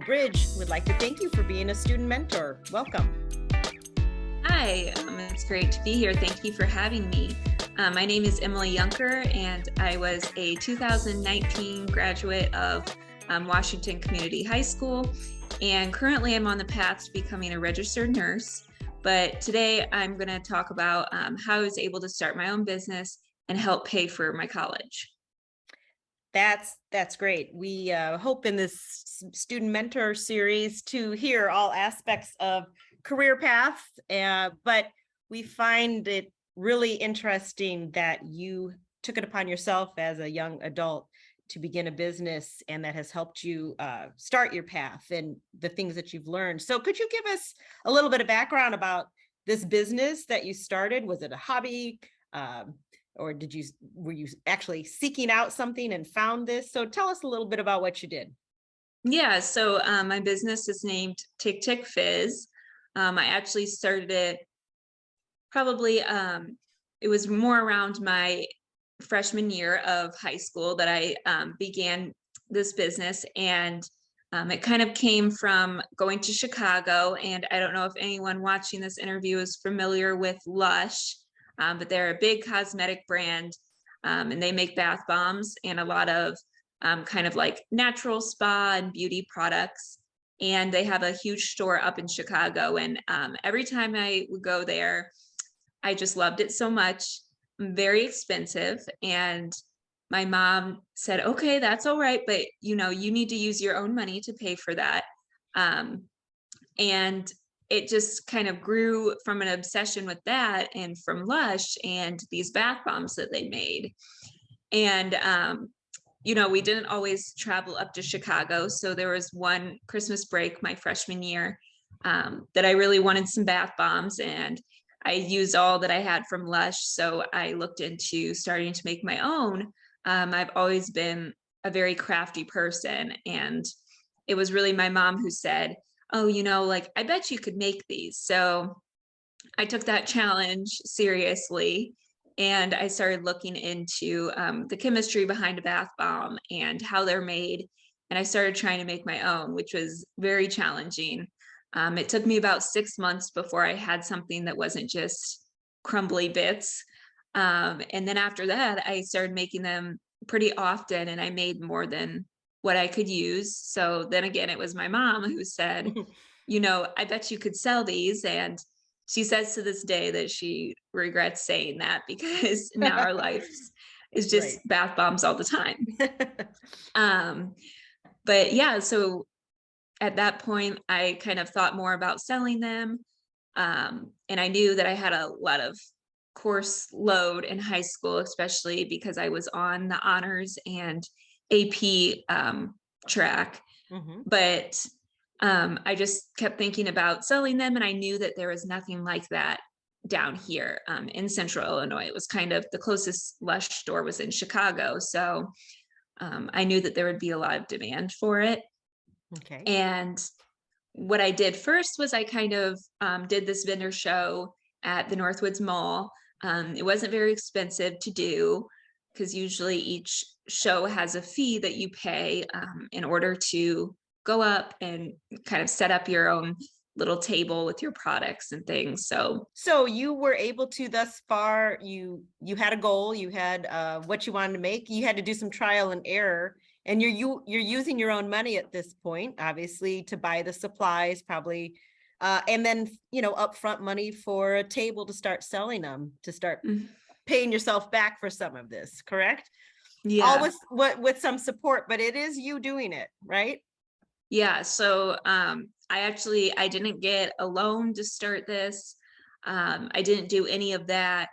Bridge would like to thank you for being a student mentor. Welcome. Hi, it's great to be here. Thank you for having me. My name is Emily Yunker, and I was a 2019 graduate of Washington Community High School, and currently I'm on the path to becoming a registered nurse. But today I'm going to talk about how I was able to start my own business and help pay for my college. That's great. We hope in this student mentor series to hear all aspects of career paths, but we find it really interesting that you took it upon yourself as a young adult to begin a business, and that has helped you start your path and the things that you've learned. So could you give us a little bit of background about this business that you started? Was it a hobby? Or were you actually seeking out something and found this? So tell us a little bit about what you did. Yeah, so my business is named Tick Fizz. I actually started it probably, it was more around my freshman year of high school that I began this business. And it kind of came from going to Chicago. And I don't know if anyone watching this interview is familiar with Lush, but they're a big cosmetic brand, and they make bath bombs and a lot of kind of like natural spa and beauty products. And they have a huge store up in Chicago. And every time I would go there, I just loved it so much. Very expensive. And my mom said, okay, that's all right, but you need to use your own money to pay for that. And it just kind of grew from an obsession with that and from Lush and these bath bombs that they made. And we didn't always travel up to Chicago. So there was one Christmas break my freshman year that I really wanted some bath bombs, and I used all that I had from Lush. So I looked into starting to make my own. I've always been a very crafty person, and it was really my mom who said, oh, I bet you could make these. So I took that challenge seriously. And I started looking into the chemistry behind a bath bomb and how they're made. And I started trying to make my own, which was very challenging. It took me about 6 months before I had something that wasn't just crumbly bits. And then after that, I started making them pretty often, and I made more than what I could use. So then again, it was my mom who said, I bet you could sell these. And she says to this day that she regrets saying that, because now our life is just Right. bath bombs all the time. But yeah, so at that point, I kind of thought more about selling them. And I knew that I had a lot of course load in high school, especially because I was on the honors and AP track. Mm-hmm. But I just kept thinking about selling them, and I knew that there was nothing like that down here in Central Illinois. It was kind of the closest Lush store was in Chicago. So I knew that there would be a lot of demand for it. Okay. And what I did first was I kind of did this vendor show at the Northwoods Mall. It wasn't very expensive to do, because usually each show has a fee that you pay in order to go up and kind of set up your own little table with your products and things. So you were able to, thus far, you had a goal, you had what you wanted to make, you had to do some trial and error, and you're using your own money at this point, obviously, to buy the supplies, probably, and then upfront money for a table to start selling them, to start paying yourself back for some of this, correct? Yeah. Always with some support, but it is you doing it, right? Yeah. So I didn't get a loan to start this. I didn't do any of that.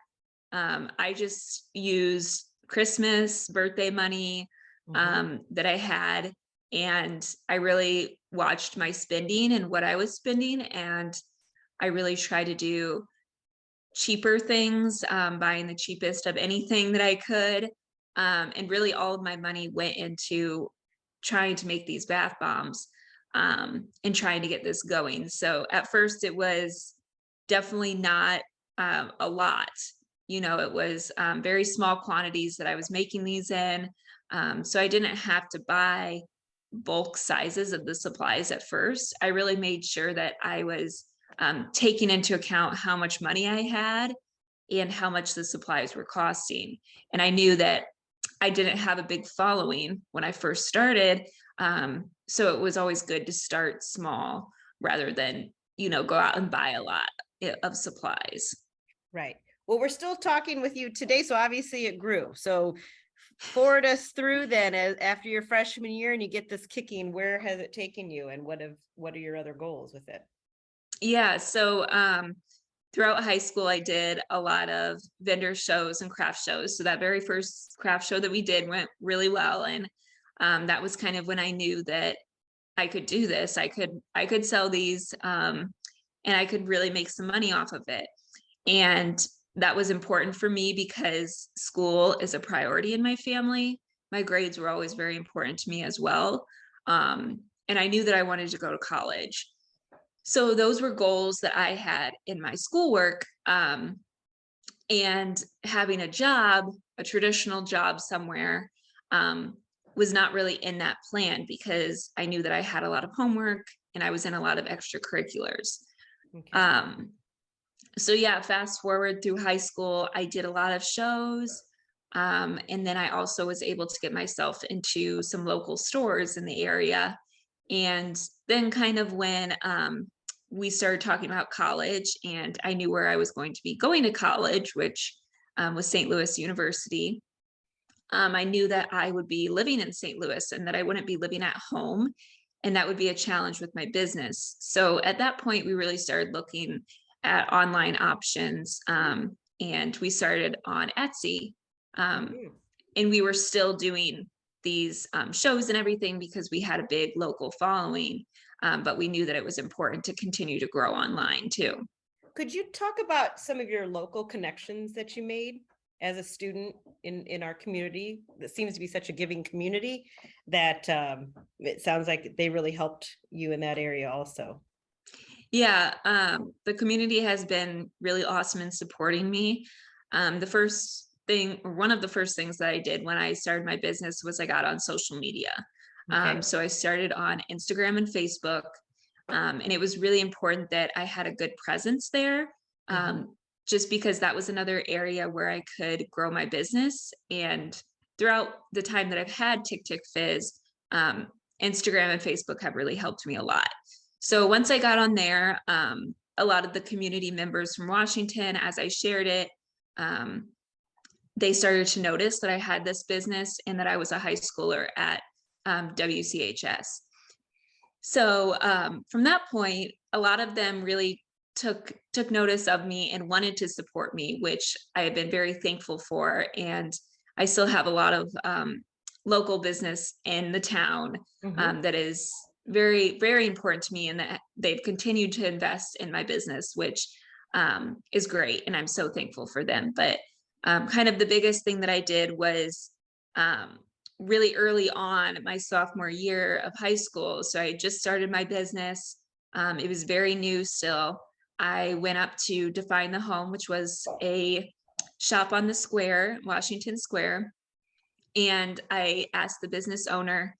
I just used Christmas, birthday money that I had. And I really watched my spending and what I was spending. And I really tried to do cheaper things, buying the cheapest of anything that I could. And really all of my money went into trying to make these bath bombs and trying to get this going. So at first it was definitely not a lot. It was very small quantities that I was making these in. So I didn't have to buy bulk sizes of the supplies at first. I really made sure that I was taking into account how much money I had and how much the supplies were costing. And I knew that I didn't have a big following when I first started. So it was always good to start small rather than, go out and buy a lot of supplies. Right. Well, we're still talking with you today, so obviously it grew. So forward us through then after your freshman year and you get this kicking, where has it taken you and what are your other goals with it? Yeah. So throughout high school, I did a lot of vendor shows and craft shows. So that very first craft show that we did went really well. And that was kind of when I knew that I could do this. I could sell these and I could really make some money off of it. And that was important for me because school is a priority in my family. My grades were always very important to me as well. And I knew that I wanted to go to college. So those were goals that I had in my schoolwork. And having a job, a traditional job somewhere, was not really in that plan because I knew that I had a lot of homework and I was in a lot of extracurriculars. Okay. So yeah, fast forward through high school, I did a lot of shows. And then I also was able to get myself into some local stores in the area. And then kind of when we started talking about college and I knew where I was going to be going to college, which was St. Louis University. I knew that I would be living in St. Louis and that I wouldn't be living at home. And that would be a challenge with my business. So at that point, we really started looking at online options. And we started on Etsy. And we were still doing these shows and everything because we had a big local following. But we knew that it was important to continue to grow online too. Could you talk about some of your local connections that you made as a student in our community? That seems to be such a giving community that it sounds like they really helped you in that area also. Yeah, the community has been really awesome in supporting me. The first thing, or one of the first things that I did when I started my business was I got on social media. Okay. So I started on Instagram and Facebook. And it was really important that I had a good presence there, just because that was another area where I could grow my business. And throughout the time that I've had Tick Fizz, Instagram and Facebook have really helped me a lot. So once I got on there, a lot of the community members from Washington, as I shared it, they started to notice that I had this business and that I was a high schooler at WCHS. So from that point, a lot of them really took notice of me and wanted to support me, which I have been very thankful for. And I still have a lot of local business in the town that is very, very important to me, and that they've continued to invest in my business, which is great. And I'm so thankful for them. But kind of the biggest thing that I did was really early on my sophomore year of high school. So I just started my business. It was very new still. I went up to Define the Home, which was a shop on the square, Washington Square. And I asked the business owner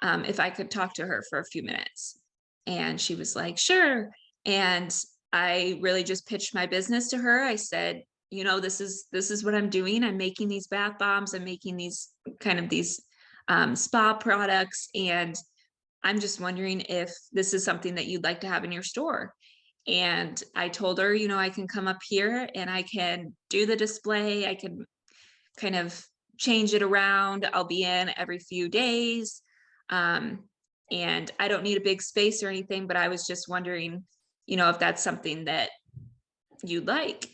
if I could talk to her for a few minutes. And she was like, sure. And I really just pitched my business to her. I said, this is what I'm doing. I'm making these bath bombs. I'm making these spa products. And I'm just wondering if this is something that you'd like to have in your store. And I told her, I can come up here and I can do the display. I can kind of change it around. I'll be in every few days. And I don't need a big space or anything, but I was just wondering, if that's something that you'd like.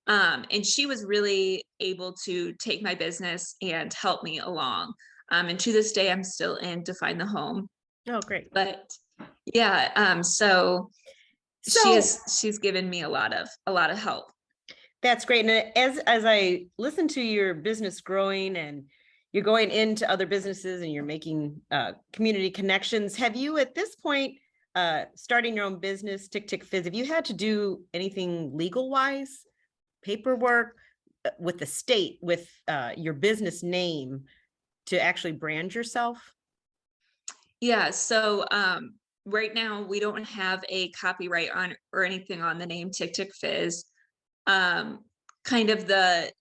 And she was really able to take my business and help me along. And to this day, I'm still in Define the Home. Oh, great. But yeah, so she's given me a lot of help. That's great. And as I listen to your business growing and you're going into other businesses and you're making community connections, have you at this point, starting your own business, Tick Fizz, have you had to do anything legal wise, paperwork with the state, with your business name to actually brand yourself? Yeah, so right now we don't have a copyright on or anything on the name Tick Fizz. Um, kind of the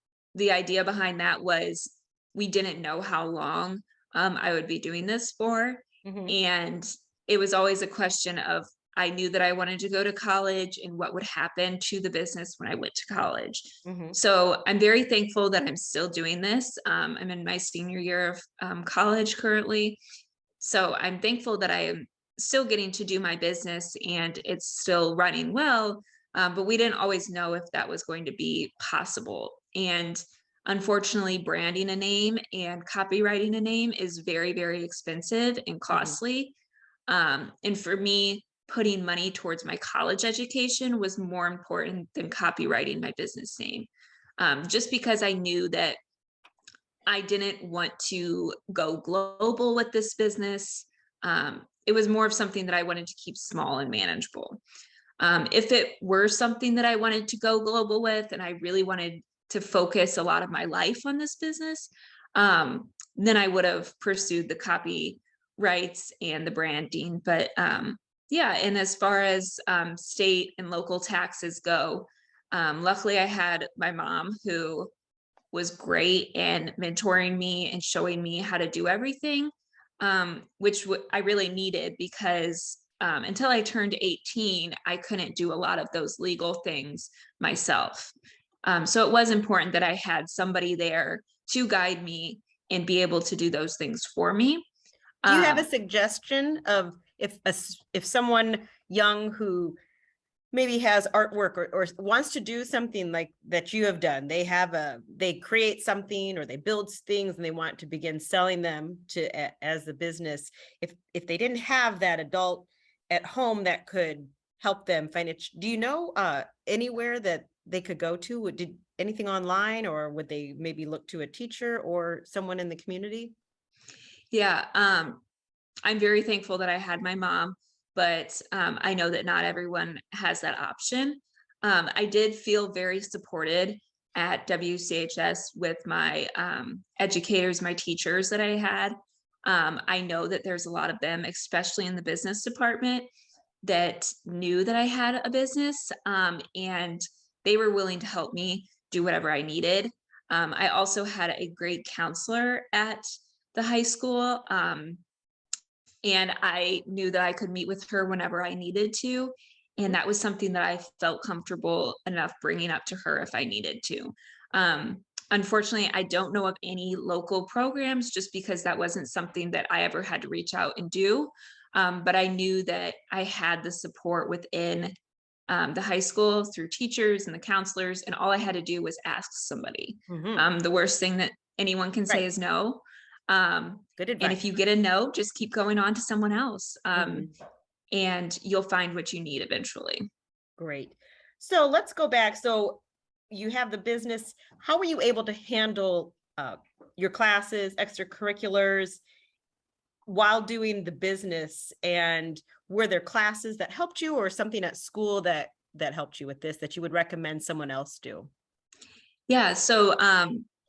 idea behind that was we didn't know how long I would be doing this for, Mhm, and it was always a question of I knew that I wanted to go to college and what would happen to the business when I went to college. mhm. So I'm very thankful that I'm still doing this. I'm in my senior year of college currently, so I'm thankful that I am still getting to do my business and it's still running well. But we didn't always know if that was going to be possible. And unfortunately, branding a name and copywriting a name is very, very expensive and Mhm. costly. And for me, putting money towards my college education was more important than copywriting my business name. Just because I knew that I didn't want to go global with this business. It was more of something that I wanted to keep small and manageable. If it were something that I wanted to go global with and I really wanted to focus a lot of my life on this business, then I would have pursued the copyrights and the branding. But yeah, and as far as state and local taxes go, luckily I had my mom who was great and mentoring me and showing me how to do everything, which I really needed because until I turned 18, I couldn't do a lot of those legal things myself. So it was important that I had somebody there to guide me and be able to do those things for me. Do you have a Um, suggestion of if someone young who maybe has artwork or wants to do something like that you have done, they create something or they build things and they want to begin selling them as a business, if they didn't have that adult at home that could help them find it, do you know anywhere that they could go to? Did anything online, or would they maybe look to a teacher or someone in the community? yeah, I'm very thankful that I had my mom, but I know that not everyone has that option. I did feel very supported at WCHS with my educators, my teachers that I had. I know that there's a lot of them, especially in the business department, that knew that I had a business, and they were willing to help me do whatever I needed. I also had a great counselor at the high school. And I knew that I could meet with her whenever I needed to. And that was something that I felt comfortable enough bringing up to her if I needed to. Unfortunately, I don't know of any local programs just because that wasn't something that I ever had to reach out and do. But I knew that I had the support within the high school through teachers and the counselors, and all I had to do was ask somebody. Mhm. The worst thing that anyone can say Right. is no. Um, Good and if advice. you get a no, just keep going on to someone else, Mhm. and you'll find what you need eventually. Great. So let's go back. So you have the business. How were you able to handle your classes, extracurriculars while doing the business? And were there classes that helped you, or something at school that helped you with this that you would recommend someone else do? Yeah, so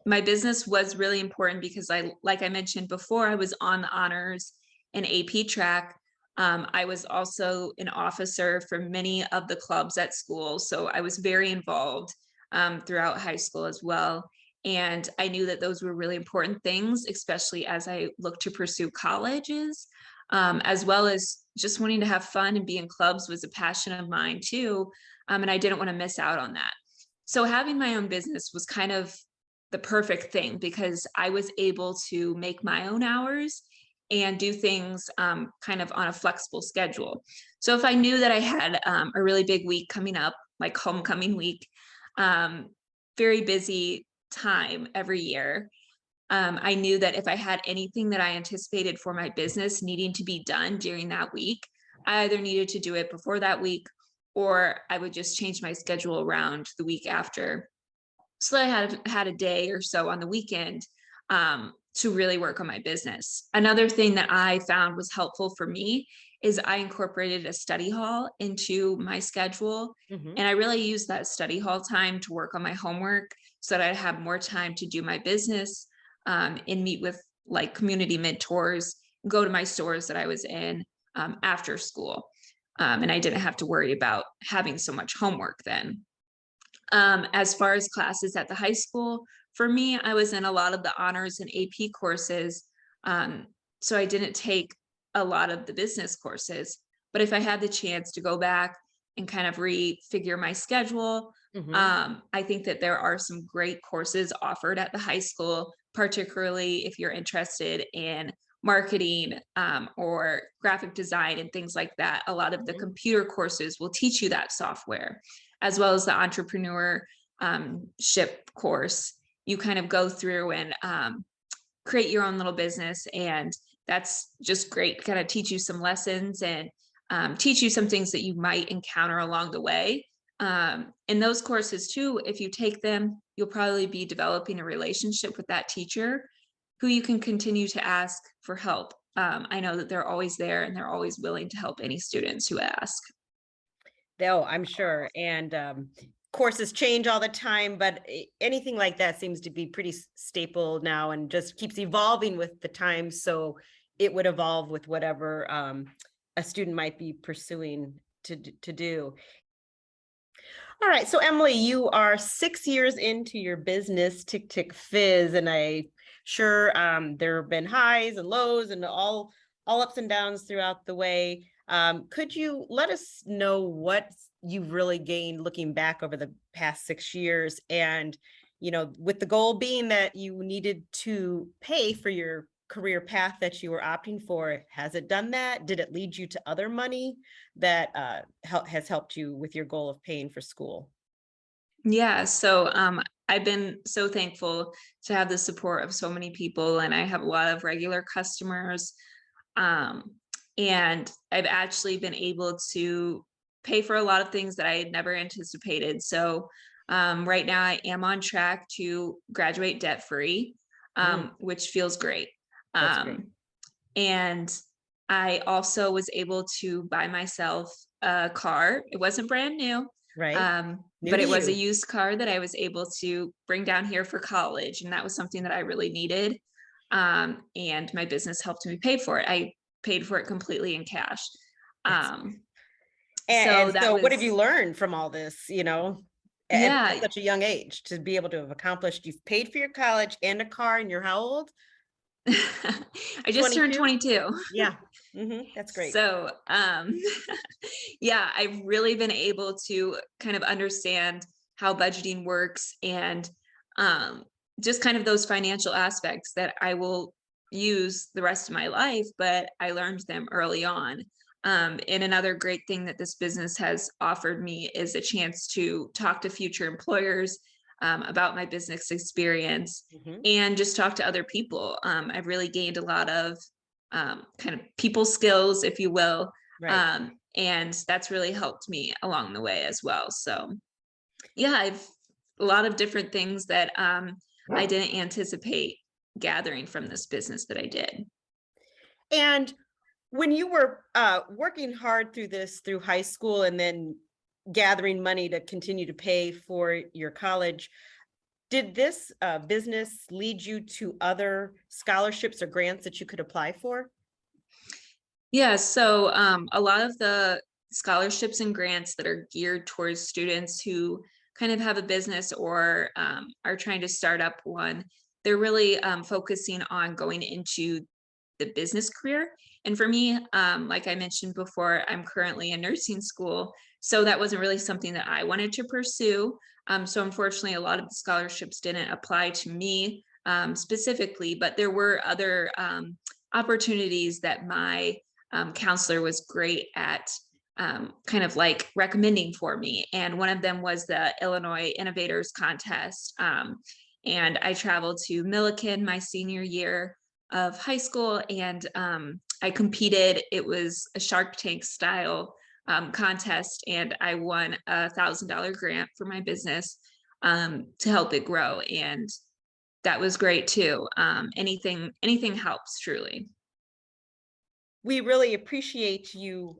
my business was really important because like I mentioned before, I was on the honors and AP track. I was also an officer for many of the clubs at school, so I was very involved throughout high school as well. And I knew that those were really important things, especially as I looked to pursue colleges, as well as just wanting to have fun and be in clubs was a passion of mine too. And I didn't want to miss out on that. So having my own business was kind of the perfect thing because I was able to make my own hours and do things kind of on a flexible schedule. So if I knew that I had a really big week coming up, like homecoming week, um, very busy time every year, I knew that if I had anything that I anticipated for my business needing to be done during that week, I either needed to do it before that week or I would just change my schedule around the week after. So that I had a day or so on the weekend to really work on my business. Another thing that I found was helpful for me is I incorporated a study hall into my schedule. Mhm. And I really used that study hall time to work on my homework so that I'd have more time to do my business and meet with like community mentors go to my stores that I was in after school. And I didn't have to worry about having so much homework then. As far as classes at the high school, for me, I was in a lot of the honors and AP courses. Um, so I didn't take a lot of the business courses. But if I had the chance to go back and kind of refigure my schedule, Mhm. I think that there are some great courses offered at the high school, particularly if you're interested in marketing or graphic design and things like that. A lot of the Mhm. computer courses will teach you that software, as well as the entrepreneurship course. You kind of go through and create your own little business, and that's just great. Kind of teach you some lessons and teach you some things that you might encounter along the way. In those courses too, if you take them, you'll probably be developing a relationship with that teacher who you can continue to ask for help. I know that they're always there and they're always willing to help any students who ask. Oh, I'm sure. And courses change all the time, but anything like that seems to be pretty staple now and just keeps evolving with the times. So it would evolve with whatever a student might be pursuing to do. All right. So Emily, you are 6 years into your business, Tick Fizz, and I sure there have been highs and lows and all ups and downs throughout the way. Could you let us know what you've really gained looking back over the past 6 years? And, with the goal being that you needed to pay for your career path that you were opting for, has it done that? Did it lead you to other money that has helped you with your goal of paying for school? Yeah, so I've been so thankful to have the support of so many people, and I have a lot of regular customers. Um, and I've actually been able to pay for a lot of things that I had never anticipated. So right now, I am on track to graduate debt free, Mm, which feels great. that's great. Um, and I also was able to buy myself a car. It wasn't brand new, Right? New but to it was a you. used car that I was able to bring down here for college, and that was something that I really needed. And my business helped me pay for it. I paid for it completely in cash. That's Um, and so that so what have you was, learned from all this, at yeah. such a young age to be able to have accomplished, you've paid for your college and a car, and you're how old? I just turned 22? 22. Yeah. That's great. So, yeah, I've really been able to kind of understand how budgeting works and um, just kind of those financial aspects that I will use the rest of my life, but I learned them early on. And another great thing that this business has offered me is a chance to talk to future employers about my business experience Mhm. and just talk to other people. I've really gained a lot of kind of people skills, if you will. Right. And that's really helped me along the way as well. So yeah, I've a lot of different things that I didn't anticipate gathering from this business that I did. And when you were working hard through high school and then gathering money to continue to pay for your college, did this business lead you to other scholarships or grants that you could apply for? Yeah, so a lot of the scholarships and grants that are geared towards students who kind of have a business or are trying to start up one, they're really focusing on going into the business career. And for me, like I mentioned before, I'm currently in nursing school. So that wasn't really something that I wanted to pursue. So unfortunately, a lot of the scholarships didn't apply to me specifically, but there were other opportunities that my counselor was great at kind of like recommending for me. And one of them was the Illinois Innovators Contest. And I traveled to Milliken my senior year of high school, and I competed. It was a Shark Tank style contest, and I won $1,000 grant for my business to help it grow. And that was great too. Anything helps truly. We really appreciate you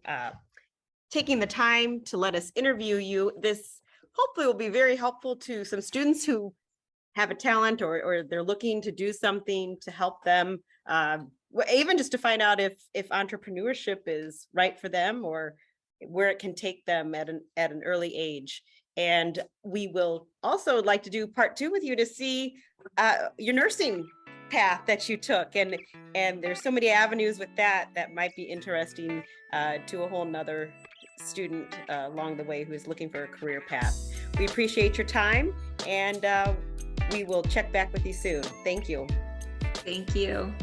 taking the time to let us interview you. This hopefully will be very helpful to some students who have a talent or they're looking to do something to help them even just to find out if entrepreneurship is right for them, or where it can take them at an early age. And we will also like to do part 2 with you to see your nursing path that you took, and there's so many avenues with that might be interesting to a whole nother student along the way who is looking for a career path. We appreciate your time, and we will check back with you soon. Thank you. Thank you.